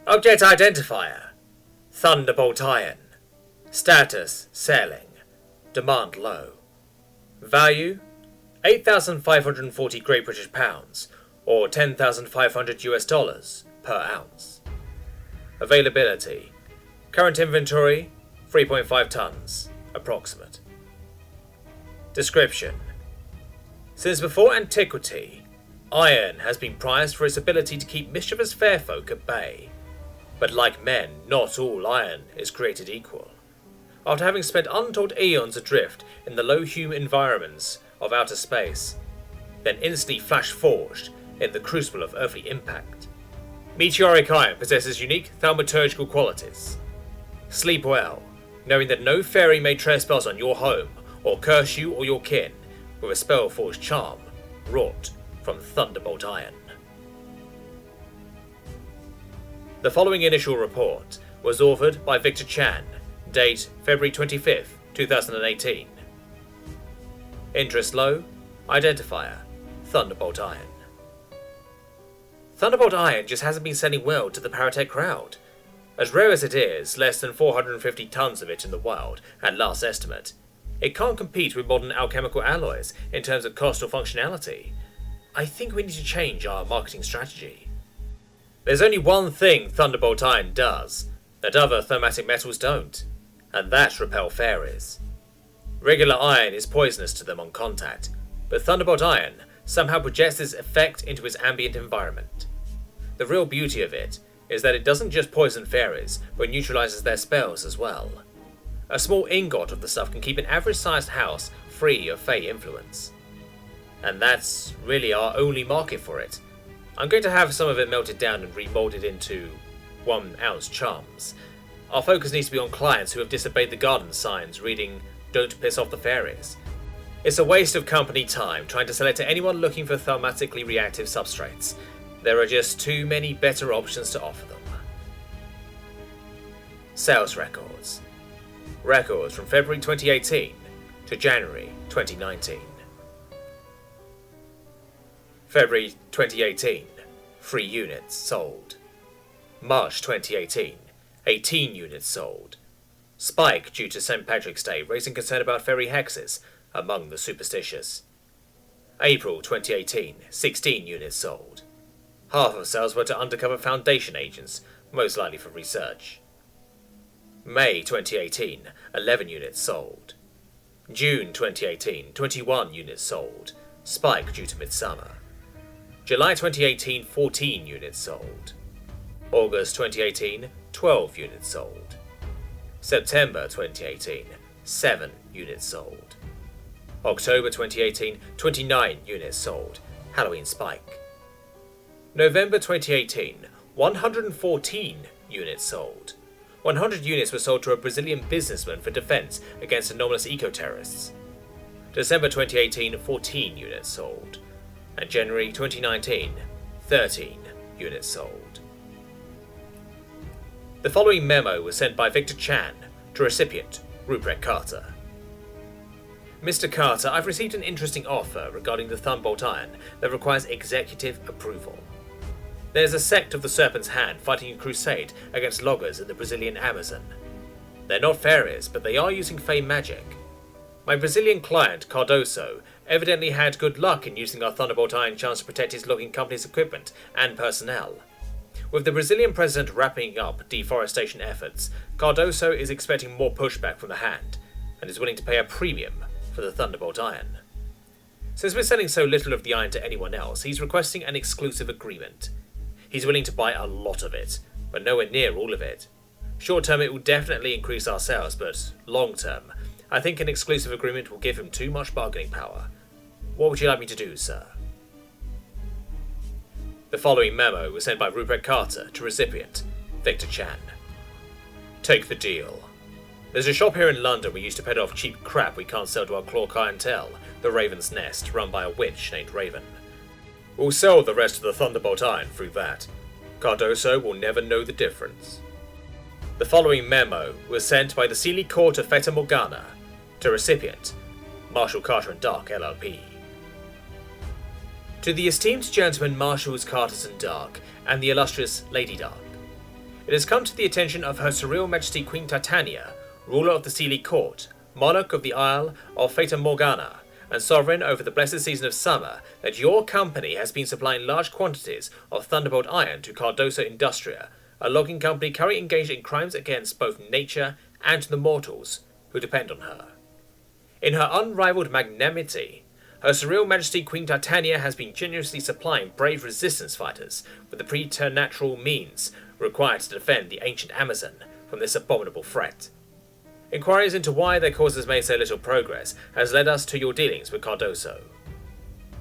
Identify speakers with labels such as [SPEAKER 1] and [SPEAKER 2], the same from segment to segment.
[SPEAKER 1] Object Identifier Thunderbolt Iron. Status Selling. Demand low. Value 8,540 Great British Pounds or $10,500 per ounce. Availability. Current inventory 3.5 tons, approximate. Description. Since before antiquity, iron has been prized for its ability to keep mischievous fair folk at bay. But like men, not all iron is created equal. After having spent untold eons adrift in the low-hum environments of outer space, then instantly flash-forged in the crucible of earthly impact, meteoric iron possesses unique thaumaturgical qualities. Sleep well, knowing that no fairy may trespass on your home or curse you or your kin with a spell-forged charm wrought from Thunderbolt Iron. The following initial report was authored by Victor Chan, date February 25th, 2018. Interest low, identifier, Thunderbolt Iron. Thunderbolt Iron just hasn't been selling well to the Paratech crowd. As rare as it is, less than 450 tons of it in the wild, at last estimate, it can't compete with modern alchemical alloys in terms of cost or functionality. I think we need to change our marketing strategy. There's only one thing Thunderbolt Iron does that other thaumatic metals don't, and that's repel fairies. Regular iron is poisonous to them on contact, but Thunderbolt Iron somehow projects this effect into its ambient environment. The real beauty of it is that it doesn't just poison fairies, but neutralizes their spells as well. A small ingot of the stuff can keep an average-sized house free of fey influence. And that's really our only market for it. I'm going to have some of it melted down and remolded into 1 ounce charms. Our focus needs to be on clients who have disobeyed the garden signs reading "Don't piss off the fairies." It's a waste of company time trying to sell it to anyone looking for thaumatically reactive substrates. There are just too many better options to offer them. Sales records. Records from February 2018 to January 2019. February 2018, 3 units sold. March 2018, 18 units sold. Spike due to St. Patrick's Day, raising concern about fairy hexes among the superstitious. April 2018, 16 units sold. Half of sales were to undercover Foundation agents, most likely for research. May 2018, 11 units sold. June 2018, 21 units sold. Spike due to Midsummer. July 2018, 14 units sold. August 2018, 12 units sold. September 2018, 7 units sold. October 2018, 29 units sold. Halloween Spike. November 2018, 114 units sold. 100 units were sold to a Brazilian businessman for defense against anomalous eco-terrorists. December 2018, 14 units sold. And January 2019, 13 units sold. The following memo was sent by Victor Chan to recipient Rupert Carter. Mr. Carter, I've received an interesting offer regarding the Thunderbolt Iron that requires executive approval. There's a sect of the Serpent's Hand fighting a crusade against loggers in the Brazilian Amazon. They're not fairies, but they are using fey magic. My Brazilian client, Cardoso, evidently had good luck in using our Thunderbolt Iron charms to protect his logging company's equipment and personnel. With the Brazilian president wrapping up deforestation efforts, Cardoso is expecting more pushback from the Hand, and is willing to pay a premium for the Thunderbolt Iron. Since we're selling so little of the iron to anyone else, he's requesting an exclusive agreement. He's willing to buy a lot of it, but nowhere near all of it. Short term it will definitely increase our sales, but long term, I think an exclusive agreement will give him too much bargaining power. What would you like me to do, sir? The following memo was sent by Rupert Carter to recipient Victor Chan. Take the deal. There's a shop here in London we used to peddle off cheap crap we can't sell to our claw clientele, the Raven's Nest, run by a witch named Raven. We'll sell the rest of the Thunderbolt Iron through that. Cardoso will never know the difference. The following memo was sent by the Sealy Court of Feta Morgana to recipient Marshal Carter and Dark LLP. To the esteemed gentlemen Marshals Carter and Dark and the illustrious Lady Dark, It has come to the attention of Her Surreal Majesty Queen Titania, ruler of the Sealy Court, monarch of the Isle of Fata Morgana, and sovereign over the blessed season of summer, that your company has been supplying large quantities of Thunderbolt iron to Cardoso Industria, a logging company currently engaged in crimes against both nature and the mortals who depend on her. In her unrivaled magnanimity, Her Surreal Majesty Queen Titania has been generously supplying brave resistance fighters with the preternatural means required to defend the ancient Amazon from this abominable threat. Inquiries into why their cause has made so little progress has led us to your dealings with Cardoso.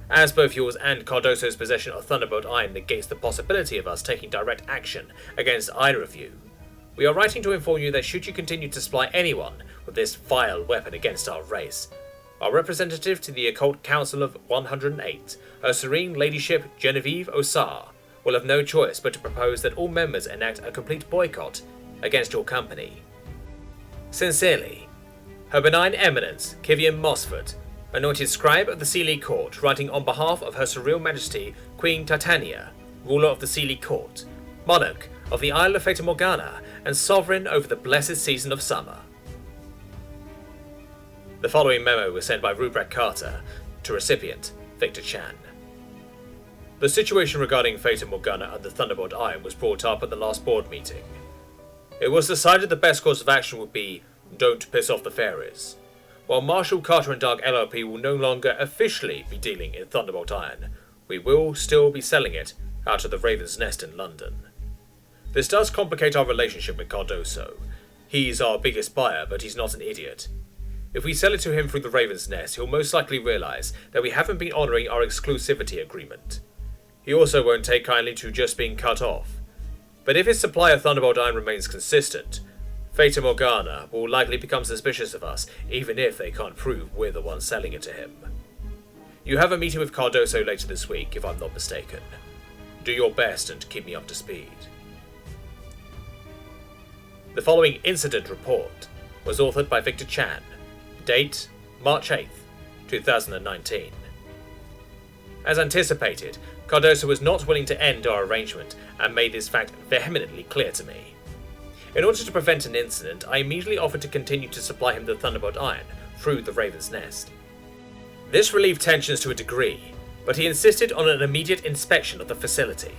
[SPEAKER 1] As both yours and Cardoso's possession of Thunderbolt iron negates the possibility of us taking direct action against either of you, we are writing to inform you that should you continue to supply anyone with this vile weapon against our race, our representative to the Occult Council of 108, Her Serene Ladyship Genevieve Osar, will have no choice but to propose that all members enact a complete boycott against your company. Sincerely, Her Benign Eminence, Kivian Mosford, anointed scribe of the Sealy Court, writing on behalf of Her Surreal Majesty Queen Titania, ruler of the Sealy Court, monarch of the Isle of Fata Morgana, and sovereign over the blessed season of summer. The following memo was sent by Rupert Carter to recipient Victor Chan. The situation regarding Fata Morgana and the Thunderbolt Iron was brought up at the last board meeting. It was decided the best course of action would be, don't piss off the fairies. While Marshal, Carter and Dark LLP will no longer officially be dealing in Thunderbolt Iron, we will still be selling it out of the Raven's Nest in London. This does complicate our relationship with Cardoso. He's our biggest buyer, but he's not an idiot. If we sell it to him through the Raven's Nest, he'll most likely realise that we haven't been honouring our exclusivity agreement. He also won't take kindly to just being cut off. But if his supply of Thunderbolt iron remains consistent, Fata Morgana will likely become suspicious of us, even if they can't prove we're the ones selling it to him. You have a meeting with Cardoso later this week, if I'm not mistaken. Do your best and keep me up to speed. The following incident report was authored by Victor Chan. Date, March 8th, 2019. As anticipated, Cardoso was not willing to end our arrangement and made this fact vehemently clear to me. In order to prevent an incident, I immediately offered to continue to supply him the Thunderbolt iron through the Raven's Nest. This relieved tensions to a degree, but he insisted on an immediate inspection of the facility.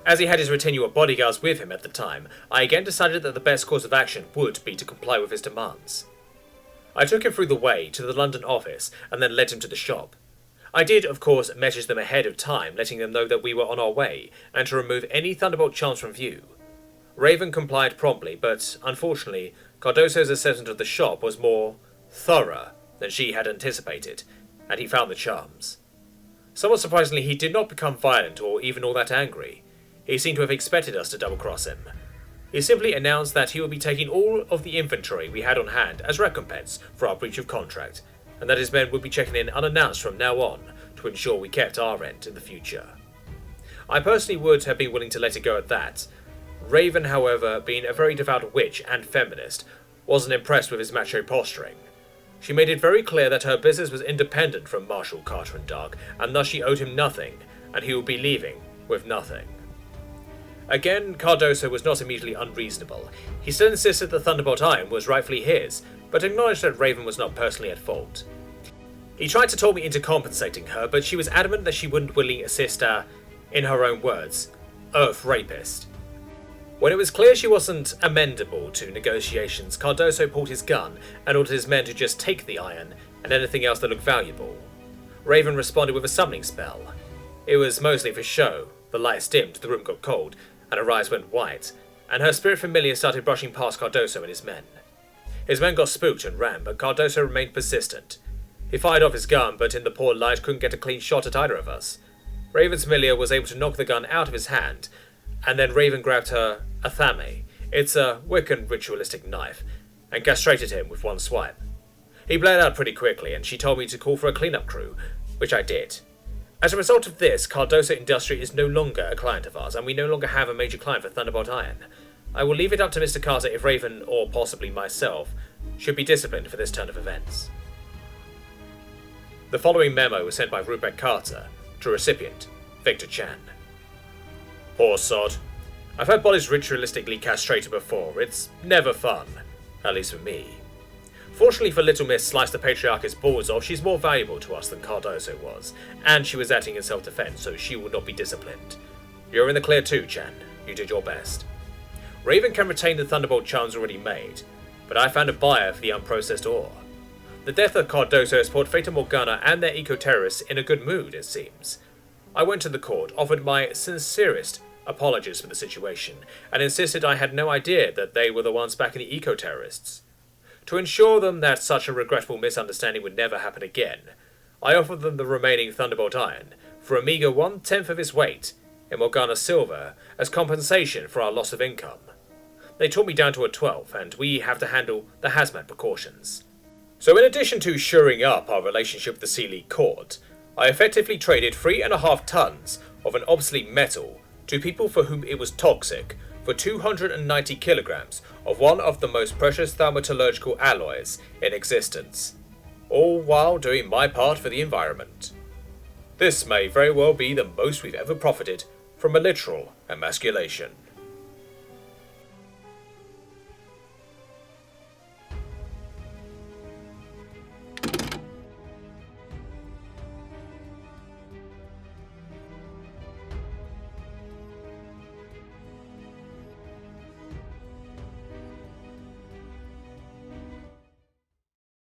[SPEAKER 1] As he had his retinue of bodyguards with him at the time, I again decided that the best course of action would be to comply with his demands. I took him through the way to the London office and then led him to the shop. I did, of course, message them ahead of time, letting them know that we were on our way, and to remove any Thunderbolt charms from view. Raven complied promptly, but unfortunately, Cardoso's assessment of the shop was more thorough than she had anticipated, and he found the charms. Somewhat surprisingly, he did not become violent or even all that angry. He seemed to have expected us to double-cross him. He simply announced that he would be taking all of the inventory we had on hand as recompense for our breach of contract, and that his men would be checking in unannounced from now on to ensure we kept our end in the future. I personally would have been willing to let it go at that. Raven, however, being a very devout witch and feminist, wasn't impressed with his macho posturing. She made it very clear that her business was independent from Marshal, Carter and Dark, and thus she owed him nothing, and he would be leaving with nothing. Again, Cardoso was not immediately unreasonable. He still insisted that Thunderbolt Iron was rightfully his, but acknowledged that Raven was not personally at fault. He tried to talk me into compensating her, but she was adamant that she wouldn't willingly assist in her own words, Earth rapist. When it was clear she wasn't amendable to negotiations, Cardoso pulled his gun and ordered his men to just take the iron and anything else that looked valuable. Raven responded with a summoning spell. It was mostly for show. The lights dimmed, the room got cold, and her eyes went white, and her spirit familiar started brushing past Cardoso and his men. His men got spooked and ran, but Cardoso remained persistent. He fired off his gun, but in the poor light couldn't get a clean shot at either of us. Raven's familiar was able to knock the gun out of his hand, and then Raven grabbed her athame, it's a Wiccan ritualistic knife, and castrated him with one swipe. He bled out pretty quickly, and she told me to call for a cleanup crew, which I did. As a result of this, Cardoso Industry is no longer a client of ours, and we no longer have a major client for Thunderbolt Iron. I will leave it up to Mr. Carter if Raven, or possibly myself, should be disciplined for this turn of events. The following memo was sent by Rupert Carter to recipient Victor Chan. Poor sod. I've had bodies ritualistically castrated before. It's never fun. At least for me. Fortunately for Little Miss sliced the Patriarch's balls off, she's more valuable to us than Cardozo was, and she was acting in self-defense, so she will not be disciplined. You're in the clear too, Chan. You did your best. Raven can retain the Thunderbolt charms already made, but I found a buyer for the unprocessed ore. The death of Cardozo has put Fata Morgana and their eco-terrorists in a good mood, it seems. I went to the court, offered my sincerest apologies for the situation, and insisted I had no idea that they were the ones backing the eco-terrorists. To ensure them that such a regrettable misunderstanding would never happen again, I offered them the remaining Thunderbolt iron for a meager 1/10 of its weight in Morgana silver as compensation for our loss of income. They tore me down to a 12, and we have to handle the hazmat precautions. So in addition to shoring up our relationship with the Sea League Court, I effectively traded 3.5 tons of an obsolete metal to people for whom it was toxic for 290 kilograms of one of the most precious thaumatological alloys in existence, all while doing my part for the environment. This may very well be the most we've ever profited from a literal emasculation.